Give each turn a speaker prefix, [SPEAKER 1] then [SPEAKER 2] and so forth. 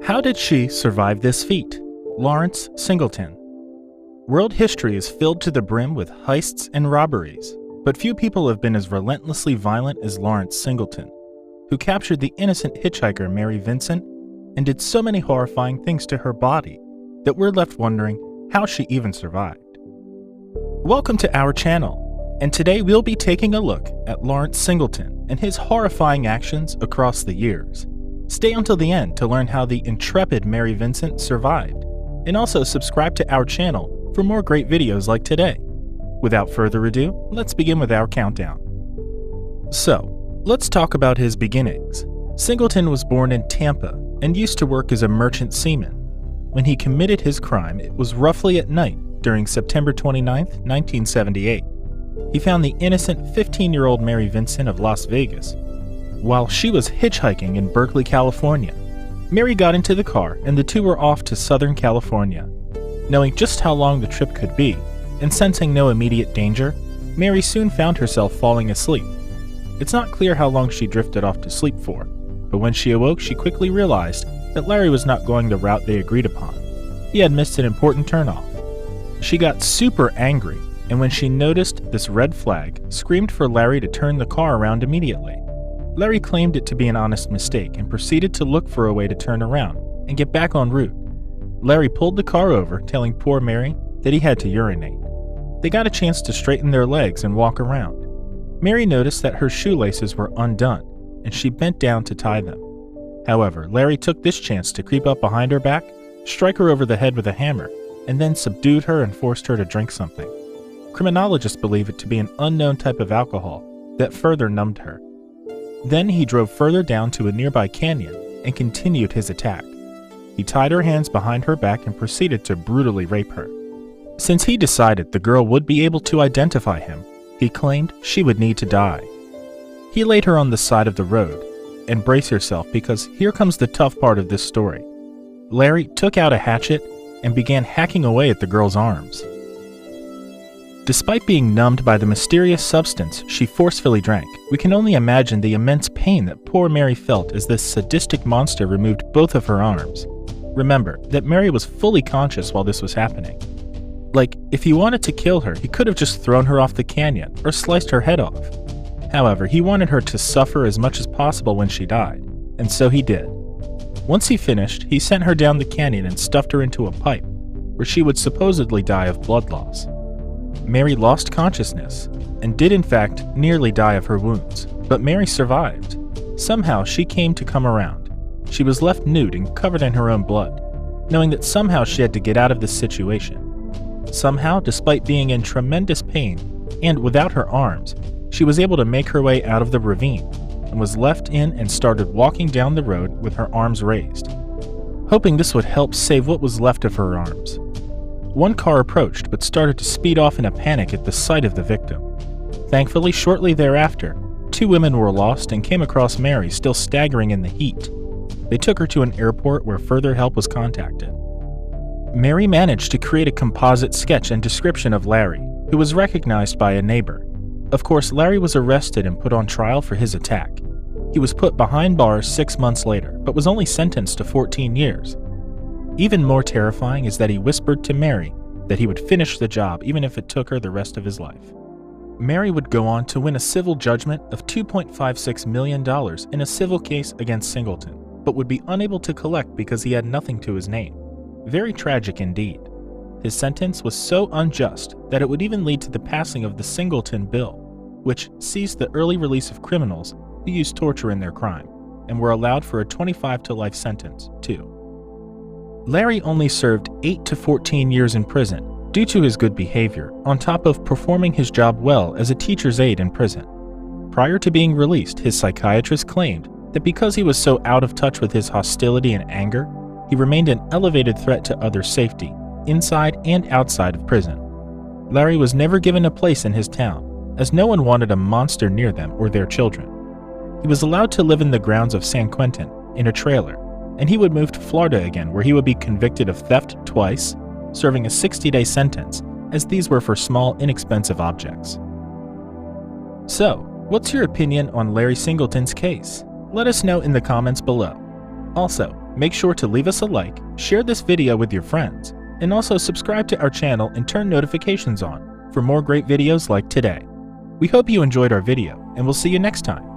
[SPEAKER 1] How did she survive this feat? Lawrence Singleton. World history is filled to the brim with heists and robberies, but few people have been as relentlessly violent as Lawrence Singleton, who captured the innocent hitchhiker Mary Vincent and did so many horrifying things to her body that we're left wondering how she even survived. Welcome to our channel, and today we'll be taking a look at Lawrence Singleton and his horrifying actions across the years. Stay until the end to learn how the intrepid Mary Vincent survived, and also subscribe to our channel for more great videos like today. Without further ado, let's begin with our countdown. So, let's talk about his beginnings. Singleton was born in Tampa and used to work as a merchant seaman. When he committed his crime, it was roughly at night during September 29, 1978. He found the innocent 15-year-old Mary Vincent of Las Vegas while she was hitchhiking in Berkeley, California. Mary got into the car and the two were off to Southern California. Knowing just how long the trip could be, and sensing no immediate danger, Mary soon found herself falling asleep. It's not clear how long she drifted off to sleep for, but when she awoke she quickly realized that Larry was not going the route they agreed upon. He had missed an important turnoff. She got super angry, and when she noticed this red flag, screamed for Larry to turn the car around immediately. Larry claimed it to be an honest mistake and proceeded to look for a way to turn around and get back en route. Larry pulled the car over, telling poor Mary that he had to urinate. They got a chance to straighten their legs and walk around. Mary noticed that her shoelaces were undone, and she bent down to tie them. However, Larry took this chance to creep up behind her back, strike her over the head with a hammer, and then subdued her and forced her to drink something. Criminologists believe it to be an unknown type of alcohol that further numbed her. Then he drove further down to a nearby canyon and continued his attack. He tied her hands behind her back and proceeded to brutally rape her. Since he decided the girl would be able to identify him, he claimed she would need to die. He laid her on the side of the road, and brace yourself because here comes the tough part of this story. Larry took out a hatchet and began hacking away at the girl's arms. Despite being numbed by the mysterious substance she forcefully drank, we can only imagine the immense pain that poor Mary felt as this sadistic monster removed both of her arms. Remember that Mary was fully conscious while this was happening. Like, if he wanted to kill her, he could have just thrown her off the canyon or sliced her head off. However, he wanted her to suffer as much as possible when she died, and so he did. Once he finished, he sent her down the canyon and stuffed her into a pipe, where she would supposedly die of blood loss. Mary lost consciousness, and did in fact nearly die of her wounds, but Mary survived. Somehow she came to come around. She was left nude and covered in her own blood, knowing that somehow she had to get out of this situation. Somehow, despite being in tremendous pain, and without her arms, she was able to make her way out of the ravine, and was left in and started walking down the road with her arms raised, hoping this would help save what was left of her arms. One car approached but started to speed off in a panic at the sight of the victim. Thankfully, shortly thereafter, two women were lost and came across Mary still staggering in the heat. They took her to an airport where further help was contacted. Mary managed to create a composite sketch and description of Larry, who was recognized by a neighbor. Of course, Larry was arrested and put on trial for his attack. He was put behind bars 6 months later, but was only sentenced to 14 years. Even more terrifying is that he whispered to Mary that he would finish the job even if it took her the rest of his life. Mary would go on to win a civil judgment of $2.56 million in a civil case against Singleton, but would be unable to collect because he had nothing to his name. Very tragic indeed. His sentence was so unjust that it would even lead to the passing of the Singleton Bill, which seized the early release of criminals who used torture in their crime, and were allowed for a 25 to life sentence, too. Larry only served 8 to 14 years in prison due to his good behavior, on top of performing his job well as a teacher's aide in prison. Prior to being released, his psychiatrist claimed that because he was so out of touch with his hostility and anger, he remained an elevated threat to others' safety, inside and outside of prison. Larry was never given a place in his town, as no one wanted a monster near them or their children. He was allowed to live in the grounds of San Quentin, in a trailer, and he would move to Florida again, where he would be convicted of theft twice, serving a 60-day sentence, as these were for small, inexpensive objects. So, what's your opinion on Larry Singleton's case? Let us know in the comments below. Also, Make sure to leave us a like, share this video with your friends, and also subscribe to our channel and turn notifications on for more great videos like today. We hope you enjoyed our video, and we'll see you next time.